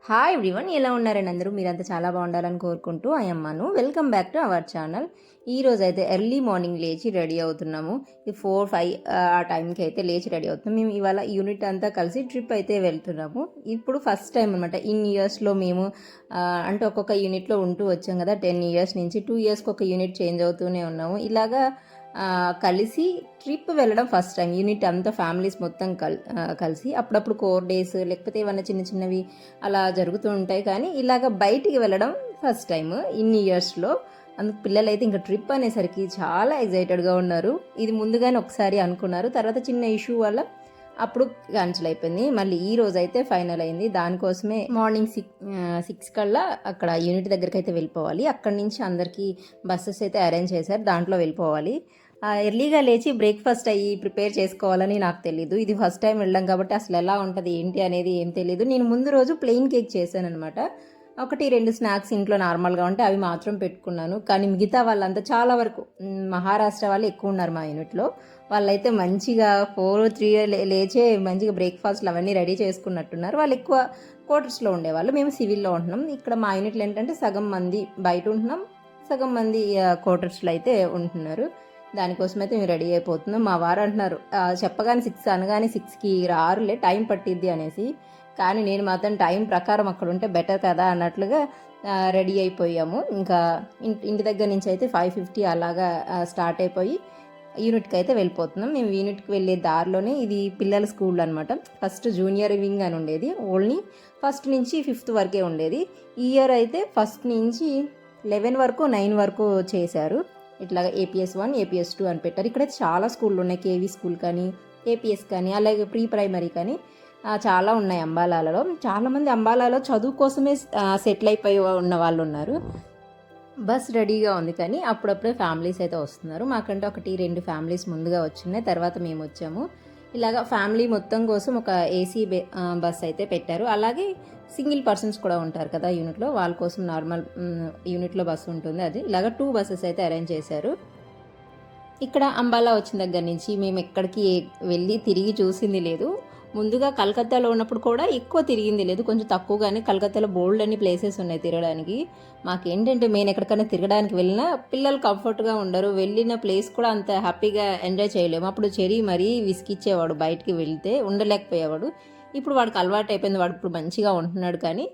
Hi everyone, ఎలా ఉన్నారండి అందరూ? మీరంతా చాలా బాగుండాలని కోరుకుంటూ అయ్యమ్మను welcome back to our channel. ఈరోజు అయితే ఎర్లీ మార్నింగ్ లేచి రెడీ అవుతున్నాము. ఈ 4-5 ఆ టైంకి అయితే లేచి రెడీ అవుతున్నాం. మేము ఇవాళ యూనిట్ అంతా కలిసి ట్రిప్ అయితే వెళ్తున్నాము. ఇప్పుడు ఫస్ట్ టైం అనమాట ఇన్ ఇయర్స్లో మేము అంటే ఒక్కొక్క యూనిట్లో ఉంటూ వచ్చాం కదా. 10 ఇయర్స్ నుంచి 2 ఇయర్స్కి ఒక యూనిట్ చేంజ్ అవుతూనే ఉన్నాము. ఇలాగా కలిసి ట్రిప్ వెళ్ళడం ఫస్ట్ టైం. యూనిట్ అంతా ఫ్యామిలీస్ మొత్తం కలిసి అప్పుడప్పుడు కోర్ డేస్ లేకపోతే ఏమన్నా చిన్న చిన్నవి అలా జరుగుతూ ఉంటాయి, కానీ ఇలాగ బయటికి వెళ్ళడం ఫస్ట్ టైం ఇన్ని ఇయర్స్లో. అందుకు పిల్లలు అయితే ఇంకా ట్రిప్ అనేసరికి చాలా ఎగ్జైటెడ్గా ఉన్నారు. ఇది ముందుగానే ఒకసారి అనుకున్నారు, తర్వాత చిన్న ఇష్యూ వల్ల అప్పుడు క్యాన్సిల్ అయిపోయింది. మళ్ళీ ఈ రోజు అయితే ఫైనల్ అయింది. దానికోసమే మార్నింగ్ 6 కల్లా అక్కడ యూనిట్ దగ్గరికి అయితే వెళ్ళిపోవాలి. అక్కడి నుంచి అందరికీ బస్సెస్ అయితే అరేంజ్ చేశారు, దాంట్లో వెళ్ళిపోవాలి. ఎర్లీగా లేచి బ్రేక్ఫాస్ట్ అయ్యి ప్రిపేర్ చేసుకోవాలని నాకు తెలీదు. ఇది ఫస్ట్ టైం వెళ్ళాం కాబట్టి అసలు ఎలా ఉంటుంది ఏంటి అనేది ఏం తెలీదు. నేను ముందు రోజు ప్లెయిన్ కేక్ చేశాను అనమాట. 1-2 స్నాక్స్ ఇంట్లో నార్మల్గా ఉంటే అవి మాత్రం పెట్టుకున్నాను. కానీ మిగతా వాళ్ళంతా చాలా వరకు మహారాష్ట్ర వాళ్ళు ఎక్కువ ఉన్నారు మా యూనిట్లో. వాళ్ళైతే మంచిగా 4-3 లేచే మంచిగా బ్రేక్ఫాస్ట్లు అవన్నీ రెడీ చేసుకున్నట్టున్నారు. వాళ్ళు ఎక్కువ క్వార్టర్స్లో ఉండేవాళ్ళు, మేము సివిల్లో ఉంటున్నాం. ఇక్కడ మా యూనిట్లో ఏంటంటే సగం మంది బయట ఉంటున్నాం, సగం మంది క్వార్టర్స్లో అయితే ఉంటున్నారు. దానికోసం అయితే మేము రెడీ అయిపోతున్నాం. మా వారు అంటున్నారు చెప్పగానే 6 అనగానే 6కి రారులే, టైం పట్టిద్ది అనేసి. కానీ నేను మాత్రం టైం ప్రకారం అక్కడ ఉంటే బెటర్ కదా అన్నట్లుగా రెడీ అయిపోయాము. ఇంకా ఇంటి దగ్గర నుంచి అయితే 5:50 అలాగా స్టార్ట్ అయిపోయి యూనిట్కి అయితే వెళ్ళిపోతున్నాం. మేము యూనిట్కి వెళ్ళే దారిలోనే ఇది పిల్లల స్కూల్ అనమాట. ఫస్ట్ జూనియర్ వింగ్ అని ఉండేది, ఓన్లీ ఫస్ట్ నుంచి 5th వరకే ఉండేది. ఈ ఇయర్ అయితే ఫస్ట్ నుంచి 11 వరకు 9 వరకు చేశారు. ఇట్లాగా APS 1 APS 2 అని పెట్టారు. ఇక్కడ చాలా స్కూళ్ళు ఉన్నాయి, KV స్కూల్ కానీ APS కానీ అలాగే ప్రీ ప్రైమరీ కానీ చాలా ఉన్నాయి అంబాలాలో. చాలామంది అంబాలాలో చదువు కోసమే సెటిల్ అయిపోయి ఉన్న వాళ్ళు ఉన్నారు. బస్ రెడీగా ఉంది, కానీ అప్పుడప్పుడే ఫ్యామిలీస్ అయితే వస్తున్నారు. మాకంటే 1-2 ఫ్యామిలీస్ ముందుగా వచ్చినాయి, తర్వాత మేము వచ్చాము. ఇలాగా ఫ్యామిలీ మొత్తం కోసం ఒక AC బస్ అయితే పెట్టారు. అలాగే సింగిల్ పర్సన్స్ కూడా ఉంటారు కదా యూనిట్లో, వాళ్ళ కోసం నార్మల్ యూనిట్లో బస్సు ఉంటుంది. అది ఇలాగ 2 బస్సెస్ అయితే అరేంజ్ చేశారు. ఇక్కడ అంబాలా వచ్చిన దగ్గర నుంచి మేము ఎక్కడికి వెళ్ళి తిరిగి చూసింది లేదు. ముందుగా కలకత్తాలో ఉన్నప్పుడు కూడా ఎక్కువ తిరిగింది లేదు, కొంచెం తక్కువగానే. కలకత్తాలో బోల్డ్ అన్ని ప్లేసెస్ ఉన్నాయి తిరగడానికి. మాకేంటంటే మెయిన్ ఎక్కడికైనా తిరగడానికి వెళ్ళినా పిల్లలు కంఫర్ట్గా ఉండరు, వెళ్ళిన ప్లేస్ కూడా అంత హ్యాపీగా ఎంజాయ్ చేయలేము. అప్పుడు చెరీ మరీ విసిగిచ్చేవాడు, బయటికి వెళ్తే ఉండలేకపోయేవాడు. ఇప్పుడు వాడికి అలవాటు అయిపోయింది, వాడు ఇప్పుడు మంచిగా ఉంటున్నాడు. కానీ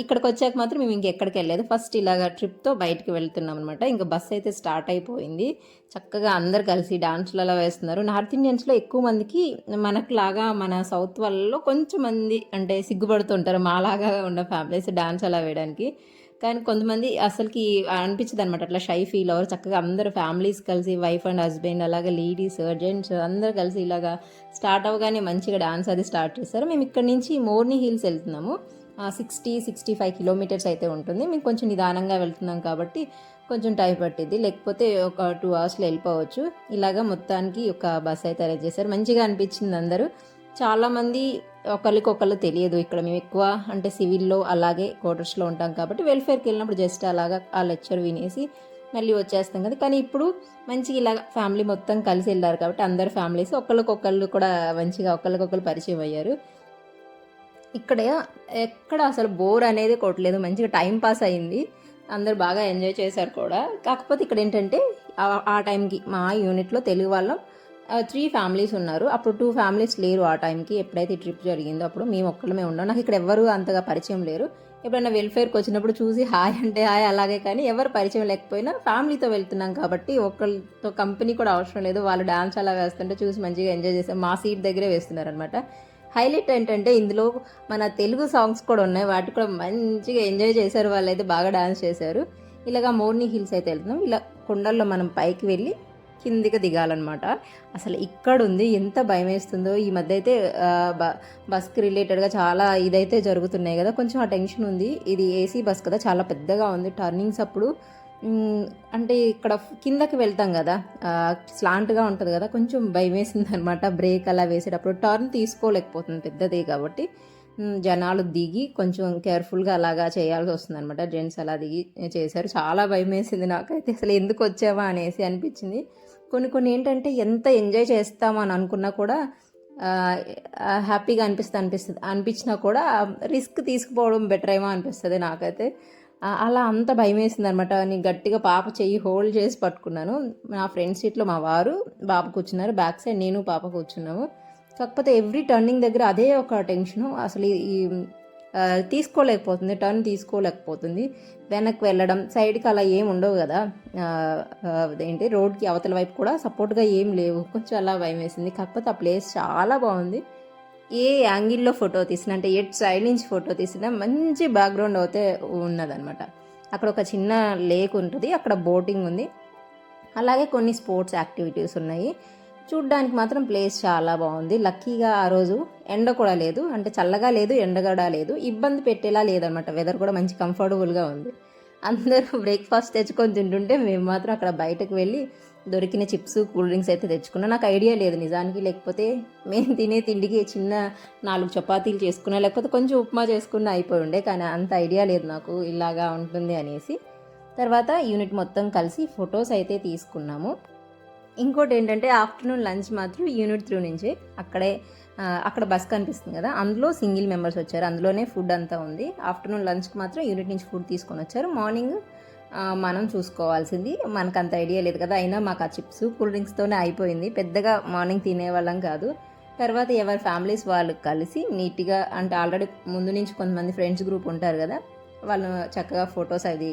ఇక్కడికి వచ్చాక మాత్రం మేము ఇంకెక్కడికి వెళ్ళలేదు. ఫస్ట్ ఇలాగ ట్రిప్తో బయటికి వెళ్తున్నాం అనమాట. ఇంకా బస్ అయితే స్టార్ట్ అయిపోయింది. చక్కగా అందరు కలిసి డాన్స్లు అలా వేస్తున్నారు. నార్త్ ఇండియన్స్లో ఎక్కువ మందికి మనకులాగా మన సౌత్ వాళ్ళలో కొంచెం మంది అంటే సిగ్గుపడుతుంటారు, మాలాగా ఉన్న ఫ్యామిలీస్ డాన్స్ అలా వేయడానికి. కానీ కొంతమంది అసలుకి అనిపించదు అనమాట, అట్లా షై ఫీల్ అవ్వరు. చక్కగా అందరు ఫ్యామిలీస్ కలిసి వైఫ్ అండ్ హస్బెండ్ అలాగే లేడీస్ జెంట్స్ అందరు కలిసి ఇలాగా స్టార్ట్ అవ్వగానే మంచిగా డాన్స్ అది స్టార్ట్ చేస్తారు. మేము ఇక్కడ నుంచి మోర్ని హిల్స్ వెళ్తున్నాము. 60-65 కిలోమీటర్స్ అయితే ఉంటుంది. మేము కొంచెం నిదానంగా వెళ్తున్నాం కాబట్టి కొంచెం టైం పట్టింది, లేకపోతే ఒక 2 అవర్స్లో వెళ్ళిపోవచ్చు. ఇలాగా మొత్తానికి ఒక బస్ అయితే అరేంజ్ చేశారు. మంచిగా అనిపించింది. అందరూ చాలామంది ఒకరికొకళ్ళు తెలియదు. ఇక్కడ మేము ఎక్కువ అంటే సివిల్లో అలాగే క్వార్టర్స్లో ఉంటాం కాబట్టి వెల్ఫేర్కి వెళ్ళినప్పుడు జస్ట్ అలాగా ఆ లెక్చర్ వినేసి మళ్ళీ వచ్చేస్తాం కదా. కానీ ఇప్పుడు మంచిగా ఇలాగ ఫ్యామిలీ మొత్తం కలిసి వెళ్ళారు కాబట్టి అందరు ఫ్యామిలీస్ ఒకళ్ళకొకళ్ళు కూడా మంచిగా ఒకళ్ళకొకళ్ళు పరిచయం అయ్యారు. ఇక్కడ ఎక్కడ అసలు బోర్ అనేది కొట్టలేదు, మంచిగా టైం పాస్ అయింది. అందరు బాగా ఎంజాయ్ చేశారు కూడా. కాకపోతే ఇక్కడ ఏంటంటే ఆ టైంకి మా యూనిట్లో తెలుగు వాళ్ళం 3 ఫ్యామిలీస్ ఉన్నారు. అప్పుడు 2 ఫ్యామిలీస్ లేరు ఆ టైంకి, ఎప్పుడైతే ట్రిప్ జరిగిందో అప్పుడు మేము ఒక్కళ్ళమే ఉన్నాం. నాకు ఇక్కడ ఎవరు అంతగా పరిచయం లేరు. ఎప్పుడైనా వెల్ఫేర్కి వచ్చినప్పుడు చూసి హాయ్ అంటే హాయ్ అలాగే, కానీ ఎవరు పరిచయం లేకపోయినా ఫ్యామిలీతో వెళ్తున్నాం కాబట్టి ఒకళ్ళతో కంపెనీ కూడా అవసరం లేదు. వాళ్ళు డాన్స్ అలా వేస్తుంటే చూసి మంచిగా ఎంజాయ్ చేస్తాం. మా సీట్ దగ్గరే వేస్తున్నారు అనమాట. హైలైట్ ఏంటంటే ఇందులో మన తెలుగు సాంగ్స్ కూడా ఉన్నాయి, వాటి కూడా మంచిగా ఎంజాయ్ చేశారు. వాళ్ళైతే బాగా డాన్స్ చేశారు. ఇలాగా మోర్ని హిల్స్ అయితే వెళ్తున్నాం. ఇలా కొండల్లో మనం పైకి వెళ్ళి కిందికి దిగాలన్నమాట. అసలు ఇక్కడ ఉంది, ఎంత భయం వేస్తుందో. ఈ మధ్య అయితే బస్కి రిలేటెడ్గా చాలా ఇదైతే జరుగుతున్నాయి కదా, కొంచెం ఆ టెన్షన్ ఉంది. ఇది AC బస్ కదా, చాలా పెద్దగా ఉంది. టర్నింగ్స్ అప్పుడు అంటే ఇక్కడ కిందకి వెళ్తాం కదా, స్లాంట్గా ఉంటుంది కదా, కొంచెం భయం వేసింది అనమాట. బ్రేక్ అలా వేసేటప్పుడు టర్న్ తీసుకోలేకపోతుంది, పెద్దదే కాబట్టి. జనాలు దిగి కొంచెం కేర్ఫుల్గా అలాగా చేయాల్సి వస్తుంది అనమాట. జెంట్స్ అలా దిగి చేశారు. చాలా భయం వేసింది నాకైతే, అసలు ఎందుకు వచ్చావా అనేసి అనిపించింది. కొన్ని ఏంటంటే ఎంత ఎంజాయ్ చేస్తామని అనుకున్నా కూడా హ్యాపీగా అనిపించినా కూడా రిస్క్ తీసుకుపోవడం బెటర్ ఏమో అనిపిస్తుంది నాకైతే. అలా అంత భయమేసిందనమాట. నేను గట్టిగా పాప చెయ్యి హోల్డ్ చేసి పట్టుకున్నాను. నా ఫ్రంట్ సీట్‌లో మా వారు, బాబు కూర్చున్నారు. బ్యాక్ సైడ్ నేను, పాప కూర్చున్నాము. కాకపోతే ఎవ్రీ టర్నింగ్ దగ్గర అదే ఒక టెన్షను. అసలు ఈ తీసుకోలేకపోతుంది, టర్న్ తీసుకోలేకపోతుంది. వెనక్కి వెళ్ళడం, సైడ్‌కి అలా ఏమి ఉండవు కదా! అదేంటి రోడ్‌కి అవతల వైపు కూడా సపోర్ట్‌గా ఏం లేవు. కొంచెం అలా భయమేసింది. కాకపోతే ఆ ప్లేస్ చాలా బాగుంది. ఏ యాంగిల్‌లో ఫోటో తీసినా, అంటే ఎటు సైడ్ నుంచి ఫోటో తీసినా మంచి బ్యాక్‌గ్రౌండ్ అయితే ఉన్నదనమాట. అక్కడ ఒక చిన్న లేక్ ఉంటది. అక్కడ బోటింగ్ ఉంది. అలాగే కొన్ని స్పోర్ట్స్ యాక్టివిటీస్ ఉన్నాయి. చూడ్డానికి మాత్రం ప్లేస్ చాలా బాగుంది. లక్కీగా ఆ రోజు ఎండ కూడా లేదు, అంటే చల్లగా లేదు, ఎండ కూడా లేదు, ఇబ్బంది పెట్టేలా లేదనమాట. వెదర్ కూడా మంచి కంఫర్టబుల్గా ఉంది. అందరూ బ్రేక్ఫాస్ట్ తెచ్చుకొని తింటుంటే మేము మాత్రం అక్కడ బయటకు వెళ్ళి దొరికిన చిప్స్, కూల్ డ్రింక్స్ అయితే తెచ్చుకున్నాం. నాకు ఐడియా లేదు నిజానికి, లేకపోతే మేము తినే తిండికి చిన్న 4 చపాతీలు చేసుకున్నా, లేకపోతే కొంచెం ఉప్మా చేసుకున్నా అయిపోయి ఉండే. కానీ అంత ఐడియా లేదు నాకు ఇలాగా ఉంటుంది అనేసి. తర్వాత యూనిట్ మొత్తం కలిసి ఫొటోస్ అయితే తీసుకున్నాము. ఇంకోటి ఏంటంటే ఆఫ్టర్నూన్ లంచ్ మాత్రం యూనిట్ 3 నుంచే అక్కడ బస్ కనిపిస్తుంది కదా, అందులో సింగిల్ మెంబర్స్ వచ్చారు. అందులోనే ఫుడ్ అంతా ఉంది. ఆఫ్టర్నూన్ లంచ్కి మాత్రం యూనిట్ నుంచి ఫుడ్ తీసుకొని వచ్చారు. మార్నింగ్ మనం చూసుకోవాల్సింది. మనకు అంత ఐడియా లేదు కదా, అయినా మాకు ఆ చిప్స్, కూల్ డ్రింక్స్తోనే అయిపోయింది. పెద్దగా మార్నింగ్ తినేవాళ్ళం కాదు. తర్వాత ఎవరి ఫ్యామిలీస్ వాళ్ళు కలిసి నీట్గా, అంటే ఆల్రెడీ ముందు నుంచి కొంతమంది ఫ్రెండ్స్ గ్రూప్ ఉంటారు కదా, వాళ్ళు చక్కగా ఫొటోస్ అది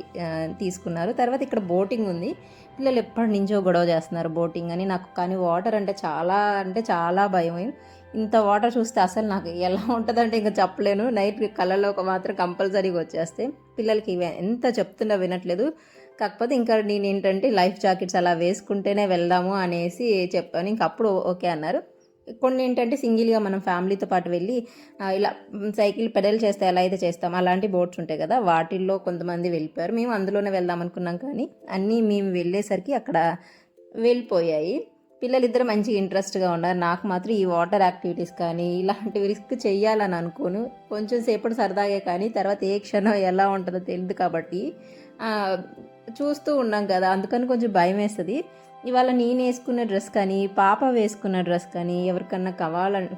తీసుకున్నారు. తర్వాత ఇక్కడ బోటింగ్ ఉంది. పిల్లలు ఎప్పటి నుంచో గొడవ చేస్తున్నారు బోటింగ్ అని. నాకు కానీ వాటర్ అంటే చాలా భయం. ఇంత వాటర్ చూస్తే అసలు నాకు ఎలా ఉంటుందంటే ఇంకా చెప్పలేను. నైట్ కళ్ళలో మాత్రం కంపల్సరీగా వచ్చేస్తే పిల్లలకి ఎంత చెప్తున్నా వినట్లేదు. కాకపోతే ఇంకా నేను ఏంటంటే లైఫ్ జాకెట్స్ అలా వేసుకుంటేనే వెళ్దాము అనేసి చెప్పాను. ఇంక అప్పుడు ఓకే అన్నారు. కొన్ని ఏంటంటే సింగిల్గా మనం ఫ్యామిలీతో పాటు వెళ్ళి ఇలా సైకిల్ పెడల్ చేస్తే ఎలా అయితే చేస్తాం అలాంటి బోట్స్ ఉంటాయి కదా, వాటిల్లో కొంతమంది వెళ్ళిపోయారు. మేము అందులోనే వెళ్దాం అనుకున్నాం, కానీ అన్నీ మేము వెళ్ళేసరికి అక్కడ వెళ్ళిపోయాయి. పిల్లలిద్దరు మంచిగా ఇంట్రెస్ట్గా ఉన్నారు. నాకు మాత్రం ఈ వాటర్ యాక్టివిటీస్ కానీ ఇలాంటివి రిస్క్ చెయ్యాలని అనుకోను. కొంచెం సేపటి సరదాగే, కానీ తర్వాత ఏ క్షణం ఎలా ఉంటుందో తెలియదు కాబట్టి చూస్తూ ఉన్నాం కదా, అందుకని కొంచెం భయం వేస్తుంది. ఇవాళ నేను వేసుకున్న డ్రెస్ కానీ, పాప వేసుకున్న డ్రెస్ కానీ ఎవరికన్నా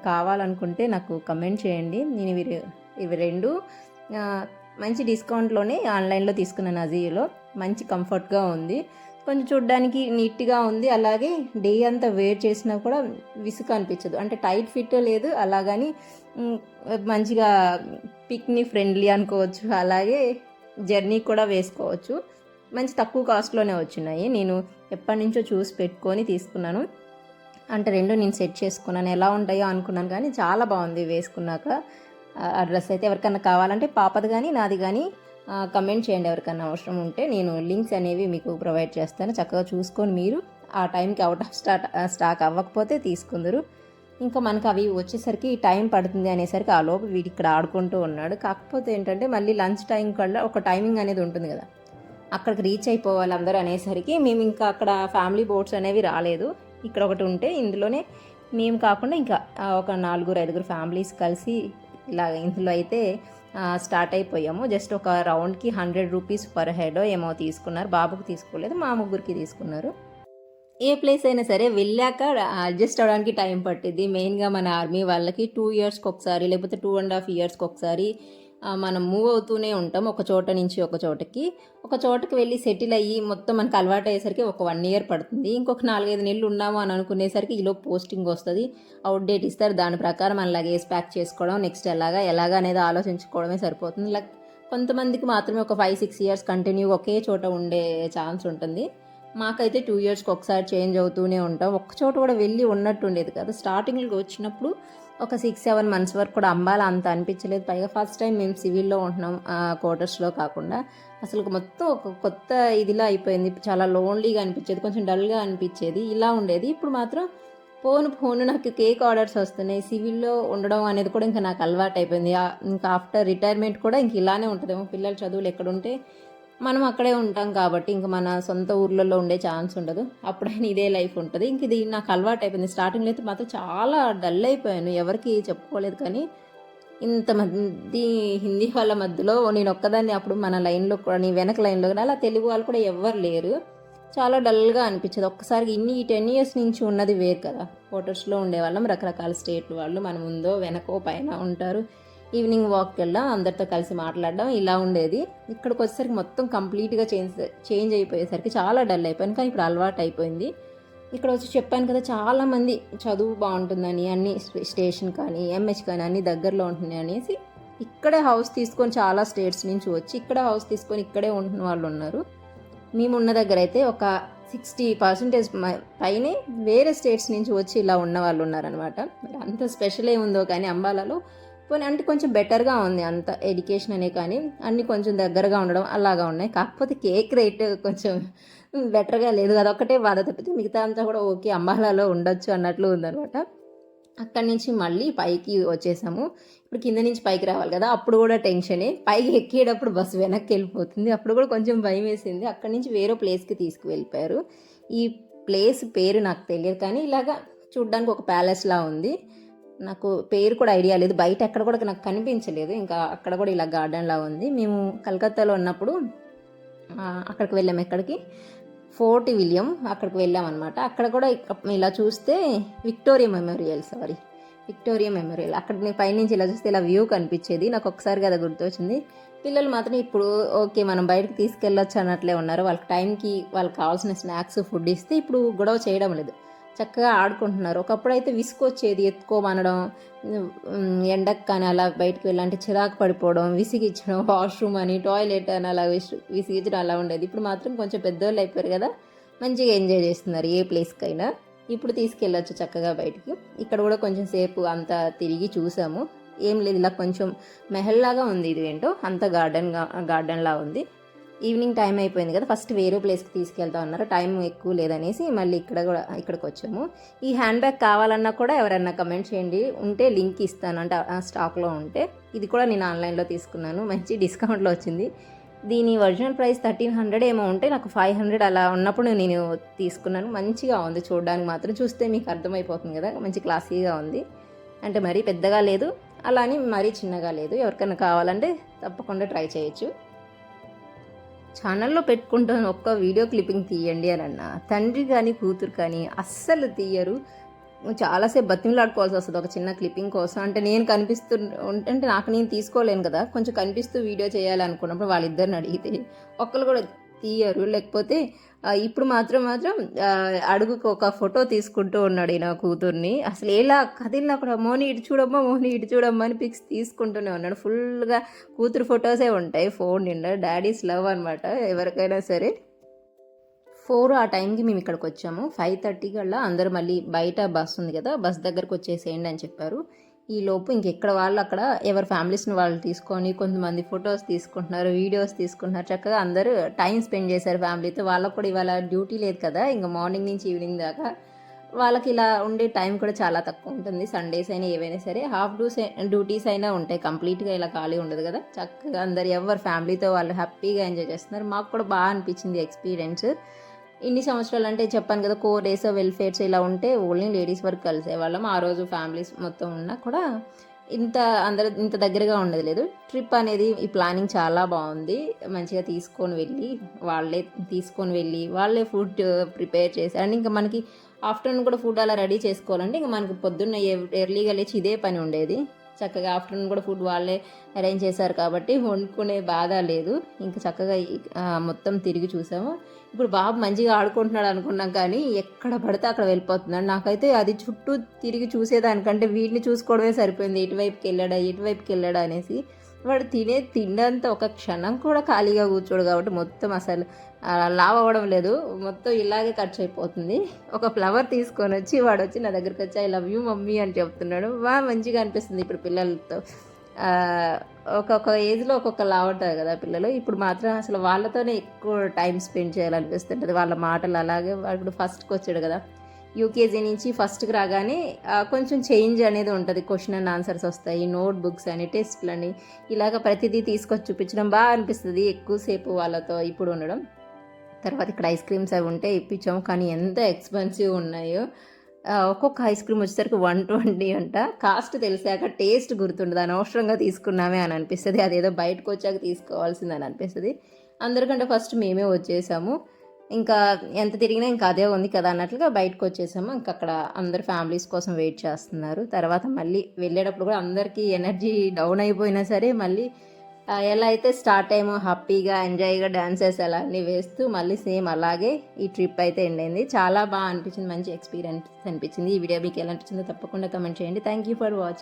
కావాలనుకుంటే నాకు కమెంట్ చేయండి. నేను ఇవి రెండు మంచి డిస్కౌంట్లోనే ఆన్లైన్లో తీసుకున్నాను. అజియోలో మంచి కంఫర్ట్గా ఉంది. కొంచెం చూడ్డానికి నీట్గా ఉంది. అలాగే డే అంతా వేర్ చేసినా కూడా విసుగు అనిపించదు, అంటే టైట్ ఫిట్ లేదు, అలాగని మంచిగా పిక్ని ఫ్రెండ్లీ అనుకోవచ్చు. అలాగే జర్నీ కూడా వేసుకోవచ్చు. మంచి తక్కువ కాస్ట్లోనే వచ్చినాయి. నేను ఎప్పటి నుంచో చూసి పెట్టుకొని తీసుకున్నాను. అంటే రెండు నేను సెట్ చేసుకున్నాను, ఎలా ఉంటాయో అనుకున్నాను, కానీ చాలా బాగుంది వేసుకున్నాక. ఆ డ్రెస్ అయితే ఎవరికన్నా కావాలంటే పాపది కానీ నాది కానీ కమెంట్ చేయండి. ఎవరికన్నా అవసరం ఉంటే నేను లింక్స్ అనేవి మీకు ప్రొవైడ్ చేస్తాను. చక్కగా చూసుకొని మీరు ఆ టైంకి అవుట్ ఆఫ్ స్టాక్ అవ్వకపోతే తీసుకుందరు. ఇంకా మనకు అవి వచ్చేసరికి టైం పడుతుంది అనేసరికి ఆ లోపు వీడి ఇక్కడ ఆడుకుంటూ ఉన్నాడు. కాకపోతే ఏంటంటే మళ్ళీ లంచ్ టైం కల్లా ఒక టైమింగ్ అనేది ఉంటుంది కదా, అక్కడికి రీచ్ అయిపోవాలి అందరూ అనేసరికి మేము ఇంకా అక్కడ ఫ్యామిలీ బోట్స్ అనేవి రాలేదు. ఇక్కడ ఒకటి ఉంటే ఇందులోనే మేము కాకుండా ఇంకా ఒక 4-5 ఫ్యామిలీస్ కలిసి ఇలా ఇందులో అయితే స్టార్ట్ అయిపోయాము. జస్ట్ ఒక రౌండ్కి 100 రూపీస్ పర్ హెడ్ ఏమో తీసుకున్నారు. బాబుకి తీసుకోలేదు, మా ముగ్గురికి తీసుకున్నారు. ఏ ప్లేస్ అయినా సరే వెళ్ళాక అడ్జస్ట్ అవ్వడానికి టైం పట్టింది. మెయిన్గా మన ఆర్మీ వాళ్ళకి 2 ఇయర్స్కి ఒకసారి, లేకపోతే 2.5 ఇయర్స్కి ఒకసారి మనం మూవ్ అవుతూనే ఉంటాం ఒక చోట నుంచి ఒక చోటకి వెళ్ళి సెటిల్ అయ్యి మొత్తం మనకు అలవాటు అయ్యేసరికి ఒక 1 ఇయర్ పడుతుంది. ఇంకొక 4-5 నెలలు ఉన్నాము అని అనుకునేసరికి ఈలో పోస్టింగ్ వస్తుంది, అవుట్ డేట్ ఇస్తారు. దాని ప్రకారం మన లగేజ్ ప్యాక్ చేసుకోవడం, నెక్స్ట్ ఎలాగా అనేది ఆలోచించుకోవడమే సరిపోతుంది. కొంతమందికి మాత్రమే ఒక 5-6 ఇయర్స్ కంటిన్యూ ఒకే చోట ఉండే ఛాన్స్ ఉంటుంది. మాకైతే 2 ఇయర్స్కి ఒకసారి చేంజ్ అవుతూనే ఉంటాం. ఒక్క చోట కూడా వెళ్ళి ఉన్నట్టు ఉండేది కదా. స్టార్టింగ్లో వచ్చినప్పుడు ఒక 6-7 మంత్స్ వరకు కూడా అంబాలా అంత అనిపించలేదు. పైగా ఫస్ట్ టైం మేము సివిల్లో ఉంటున్నాం, క్వార్టర్స్లో కాకుండా. అసలు మొత్తం ఒక కొత్త ఇదిలా అయిపోయింది. చాలా లోన్లీగా అనిపించేది, కొంచెం డల్గా అనిపించేది, ఇలా ఉండేది. ఇప్పుడు మాత్రం ఫోను నాకు కేక్ ఆర్డర్స్ వస్తున్నాయి. సివిల్లో ఉండడం అనేది కూడా ఇంకా నాకు అలవాటు అయిపోయింది. ఇంకా ఆఫ్టర్ రిటైర్మెంట్ కూడా ఇంక ఇలానే ఉంటుందేమో. పిల్లల చదువులు ఎక్కడుంటే మనం అక్కడే ఉంటాం కాబట్టి ఇంకా మన సొంత ఊర్లలో ఉండే ఛాన్స్ ఉండదు. అప్పుడైనా ఇదే లైఫ్ ఉంటుంది. ఇంక ఇది నాకు అలవాటు అయిపోయింది. స్టార్టింగ్లో అయితే మాత్రం చాలా డల్ అయిపోయాను, ఎవరికి చెప్పుకోలేదు. కానీ ఇంతమంది హిందీ వాళ్ళ మధ్యలో నేను ఒక్కదాన్ని, అప్పుడు మన లైన్లో కూడా, నీ వెనక లైన్లో కానీ అలా తెలుగు వాళ్ళు కూడా ఎవ్వరు లేరు. చాలా డల్గా అనిపించేది. ఒక్కసారిగా ఈ 10 ఇయర్స్ నుంచి ఉన్నది వేరు కదా. క్వార్టర్స్లో ఉండేవాళ్ళం, రకరకాల స్టేట్ వాళ్ళు మన ముందో వెనకో పైన ఉంటారు. ఈవినింగ్ వాక్కి వెళ్ళడం, అందరితో కలిసి మాట్లాడడం ఇలా ఉండేది. ఇక్కడికి వచ్చేసరికి మొత్తం కంప్లీట్గా చేంజ్ అయిపోయేసరికి చాలా డల్ అయిపోయాను. కానీ ఇప్పుడు అలవాటు అయిపోయింది. ఇక్కడ వచ్చి చెప్పాను కదా, చాలామంది చదువు బాగుంటుందని, అన్ని స్టేషన్ కానీ ఎంహెచ్ కానీ అన్ని దగ్గరలో ఉంటున్నాయి అనేసి ఇక్కడే హౌస్ తీసుకొని చాలా స్టేట్స్ నుంచి వచ్చి ఇక్కడ హౌస్ తీసుకొని ఇక్కడే ఉంటున్న వాళ్ళు ఉన్నారు. మేమున్న దగ్గర అయితే ఒక 60% పైనే వేరే స్టేట్స్ నుంచి వచ్చి ఇలా ఉన్న వాళ్ళు ఉన్నారనమాట. మరి అంత స్పెషల్ ఏముందో కానీ అంబాలాలో పోనీ అంటే కొంచెం బెటర్గా ఉంది, అంత ఎడ్యుకేషన్ అనే కానీ అన్నీ కొంచెం దగ్గరగా ఉండడం అలాగా ఉన్నాయి. కాకపోతే కేక్ రేట్ కొంచెం బెటర్గా లేదు, అదొక్కటే బాధ తప్పితే మిగతా అంతా కూడా ఓకే, అంబాలాలో ఉండొచ్చు అన్నట్లు ఉందనమాట. అక్కడి నుంచి మళ్ళీ పైకి వచ్చేసాము. ఇప్పుడు కింద నుంచి పైకి రావాలి కదా, అప్పుడు కూడా టెన్షనే. పైకి ఎక్కేటప్పుడు బస్సు వెనక్కి వెళ్ళిపోతుంది, అప్పుడు కూడా కొంచెం భయం వేసింది. అక్కడి నుంచి వేరే ప్లేస్కి తీసుకువెళ్ళిపోయారు. ఈ ప్లేస్ పేరు నాకు తెలియదు కానీ ఇలాగా చూడ్డానికి ఒక ప్యాలెస్లా ఉంది. నాకు పేరు కూడా ఐడియా లేదు, బయట ఎక్కడ కూడా నాకు కనిపించలేదు. ఇంకా అక్కడ కూడా ఇలా గార్డెన్లా ఉంది. మేము కలకత్తాలో ఉన్నప్పుడు అక్కడికి వెళ్ళాము. ఎక్కడికి, ఫోర్ట్ విలియం అక్కడికి వెళ్ళామన్నమాట. అక్కడ కూడా ఇలా చూస్తే విక్టోరియా మెమోరియల్ అక్కడ పైనుంచి ఇలా చూస్తే ఇలా వ్యూ కనిపించేది. నాకు ఒకసారి కదా గుర్తొచ్చింది. పిల్లలు మాత్రం ఇప్పుడు ఓకే మనం బయటకు తీసుకెళ్ళొచ్చు అన్నట్లే ఉన్నారు. వాళ్ళకి టైంకి వాళ్ళకి కావాల్సిన స్నాక్స్ ఫుడ్ ఇస్తే ఇప్పుడు గొడవ చేయడం లేదు, చక్కగా ఆడుకుంటున్నారు. ఒకప్పుడు అయితే విసుకొచ్చేది, ఎత్తుకోమనడం, ఎండకు కానీ అలా బయటకు వెళ్ళాలంటే చిరాకు పడిపోవడం, విసిగించడం, వాష్రూమ్ అని టాయిలెట్ అని అలా విసిగించడం అలా ఉండేది. ఇప్పుడు మాత్రం కొంచెం పెద్దోళ్ళు అయిపోయారు కదా, మంచిగా ఎంజాయ్ చేస్తున్నారు ఏ ప్లేస్కైనా. ఇప్పుడు తీసుకెళ్ళొచ్చు చక్కగా బయటికి. ఇక్కడ కూడా కొంచెం సేపు అంతా తిరిగి చూసాము. ఏం లేదు, ఇలా కొంచెం మెహల్లాగా ఉంది, ఇది ఏంటో అంత గార్డెన్లా ఉంది. ఈవినింగ్ టైం అయిపోయింది కదా, ఫస్ట్ వేరే ప్లేస్కి తీసుకెళ్తా ఉన్నారు, టైం ఎక్కువ లేదనేసి మళ్ళీ ఇక్కడికి వచ్చాము. ఈ హ్యాండ్ బ్యాగ్ కావాలన్నా కూడా ఎవరన్నా కమెంట్ చేయండి, ఉంటే లింక్ ఇస్తాను, అంటే స్టాక్లో ఉంటే. ఇది కూడా నేను ఆన్లైన్లో తీసుకున్నాను, మంచి డిస్కౌంట్లో వచ్చింది. దీని ఒరిజినల్ ప్రైస్ 1300 ఏమో ఉంటే నాకు 500 అలా ఉన్నప్పుడు నేను తీసుకున్నాను. మంచిగా ఉంది చూడడానికి, మాత్రం చూస్తే మీకు అర్థమైపోతుంది కదా, మంచి క్లాసీగా ఉంది. అంటే మరీ పెద్దగా లేదు, అలా అని మరీ చిన్నగా లేదు. ఎవరికైనా కావాలంటే తప్పకుండా ట్రై చేయొచ్చు. ఛానల్లో పెట్టుకుంటాను ఒక్క వీడియో క్లిప్పింగ్ తీయండి అని అన్న, తండ్రి కానీ కూతురు కానీ అస్సలు తీయరు. చాలాసేపు బతిమలాడుకోవాల్సి వస్తుంది ఒక చిన్న క్లిప్పింగ్ కోసం. అంటే నేను అంటే నాకు నేను తీసుకోలేను కదా, కొంచెం కనిపిస్తూ వీడియో చేయాలనుకున్నప్పుడు వాళ్ళిద్దరిని అడిగితే ఒక్కరు కూడా తీయరు. లేకపోతే ఇప్పుడు మాత్రం అడుగుకు ఒక ఫోటో తీసుకుంటూ ఉన్నాడు నా కూతుర్ని. అసలు ఎలా కదిలినా కూడా మోని ఇటు చూడమ్మా అని పిక్స్ తీసుకుంటూనే ఉన్నాడు. ఫుల్గా కూతురు ఫొటోసే ఉంటాయి ఫోన్ నిండా. డాడీస్ లవ్ అనమాట ఎవరికైనా సరే. 4 ఆ టైంకి మేము ఇక్కడికి వచ్చాము. 5:30 కల్లా అందరూ మళ్ళీ బయట బస్ ఉంది కదా, బస్ దగ్గరకు వచ్చేసేయండి అని చెప్పారు. ఈ లోపు ఇంకెక్కడ వాళ్ళు అక్కడ ఎవరి ఫ్యామిలీస్ని వాళ్ళు తీసుకొని కొంతమంది ఫొటోస్ తీసుకుంటున్నారు, వీడియోస్ తీసుకుంటున్నారు. చక్కగా అందరూ టైం స్పెండ్ చేశారు ఫ్యామిలీతో. వాళ్ళకు కూడా ఇవాళ డ్యూటీ లేదు కదా, ఇంకా మార్నింగ్ నుంచి ఈవినింగ్ దాకా వాళ్ళకి ఇలా ఉండే టైం కూడా చాలా తక్కువ ఉంటుంది. సండేస్ అయినా ఏవైనా సరే హాఫ్ డ్యూటీస్ అయినా ఉంటాయి, కంప్లీట్గా ఇలా ఖాళీ ఉండదు కదా. చక్కగా అందరు ఎవరి ఫ్యామిలీతో వాళ్ళు హ్యాపీగా ఎంజాయ్ చేస్తున్నారు. మాకు కూడా బాగా అనిపించింది ఎక్స్పీరియన్స్. ఇన్ని సంవత్సరాలు అంటే చెప్పాను కదా, కోరేస్ వెల్ఫేర్స్ ఇలా ఉంటే ఓన్లీ లేడీస్ వరకు కలిసేవాళ్ళం. ఆ రోజు ఫ్యామిలీస్ మొత్తం ఉన్నా కూడా ఇంత దగ్గరగా ఉండదు లేదు. ట్రిప్ అనేది ఈ ప్లానింగ్ చాలా బాగుంది. మంచిగా తీసుకొని వెళ్ళి వాళ్ళే ఫుడ్ ప్రిపేర్ చేశారు. అండ్ ఇంకా మనకి ఆఫ్టర్నూన్ కూడా ఫుడ్ అలా రెడీ చేసుకోవాలంటే ఇంకా మనకి పొద్దున్న ఎర్లీగా లేచి ఇదే పని ఉండేది. చక్కగా ఆఫ్టర్నూన్ కూడా ఫుడ్ వాళ్ళే అరేంజ్ చేశారు కాబట్టి వండుకునే బాధ లేదు. ఇంకా చక్కగా మొత్తం తిరిగి చూసాము. ఇప్పుడు బాబు మంచిగా ఆడుకుంటున్నాడు అనుకున్నాం కానీ ఎక్కడ పడితే అక్కడ వెళ్ళిపోతున్నాడు. నాకైతే అది చుట్టూ తిరిగి చూసేదానికంటే వీడిని చూసుకోవడమే సరిపోయింది, ఇటువైపుకి వెళ్ళాడా అనేసి. వాడు తిండంతా ఒక క్షణం కూడా ఖాళీగా కూర్చోడు కాబట్టి మొత్తం అసలు లావ్ అవ్వడం లేదు, మొత్తం ఇలాగే ఖర్చు అయిపోతుంది. ఒక ఫ్లవర్ తీసుకొని వచ్చి వాడు వచ్చి నా దగ్గరికి వచ్చి ఐ లవ్ యూ మమ్మీ అని చెప్తున్నాడు. బాగా మంచిగా అనిపిస్తుంది ఇప్పుడు పిల్లలతో. ఒక్కొక్క ఏజ్లో ఒక్కొక్కలా ఉంటారు కదా పిల్లలు. ఇప్పుడు మాత్రం అసలు వాళ్ళతోనే ఎక్కువ టైం స్పెండ్ చేయాలనిపిస్తుంటుంది. వాళ్ళ మాటలు అలాగే. ఇప్పుడు ఫస్ట్కి వచ్చాడు కదా, యూకేజీ నుంచి ఫస్ట్కి రాగానే కొంచెం చేంజ్ అనేది ఉంటుంది. క్వశ్చన్ అండ్ ఆన్సర్స్ వస్తాయి, నోట్ బుక్స్ అని, టెస్ట్లు అని, ఇలాగ ప్రతిదీ తీసుకొచ్చి చూపించడం బాగా అనిపిస్తుంది ఎక్కువసేపు వాళ్ళతో ఇప్పుడు ఉండడం. తర్వాత ఇక్కడ ఐస్ క్రీమ్స్ అవి ఉంటే ఇప్పించాము, కానీ ఎంత ఎక్స్పెన్సివ్ ఉన్నాయో. ఒక్కొక్క ఐస్ క్రీమ్ వచ్చేసరికి 120 అంట. కాస్ట్ తెలిసాక టేస్ట్ గుర్తుండదు, అనవసరంగా తీసుకున్నామే అని అనిపిస్తుంది. అదేదో బయటకు వచ్చాక తీసుకోవాల్సిందని అనిపిస్తుంది. అందరికంటే ఫస్ట్ మేమే వచ్చేసాము. ఇంకా ఎంత తిరిగినా ఇంకా అదే ఉంది కదా అన్నట్లుగా బయటకు వచ్చేసాము. ఇంకా అక్కడ అందరు ఫ్యామిలీస్ కోసం వెయిట్ చేస్తున్నారు. తర్వాత మళ్ళీ వెళ్ళేటప్పుడు కూడా అందరికీ ఎనర్జీ డౌన్ అయిపోయినా సరే మళ్ళీ ఎలా అయితే స్టార్ట్ అయ్యామో హ్యాపీగా ఎంజాయ్గా డాన్సెస్ అలా అన్నీ వేస్తూ మళ్ళీ సేమ్ అలాగే ఈ ట్రిప్ అయితే ఎండ్ అయింది. చాలా బాగా అనిపించింది, మంచి ఎక్స్పీరియన్స్ అనిపించింది. ఈ వీడియో మీకు ఎలా అనిపించిందో తప్పకుండా కమెంట్ చేయండి. Thank you for watching.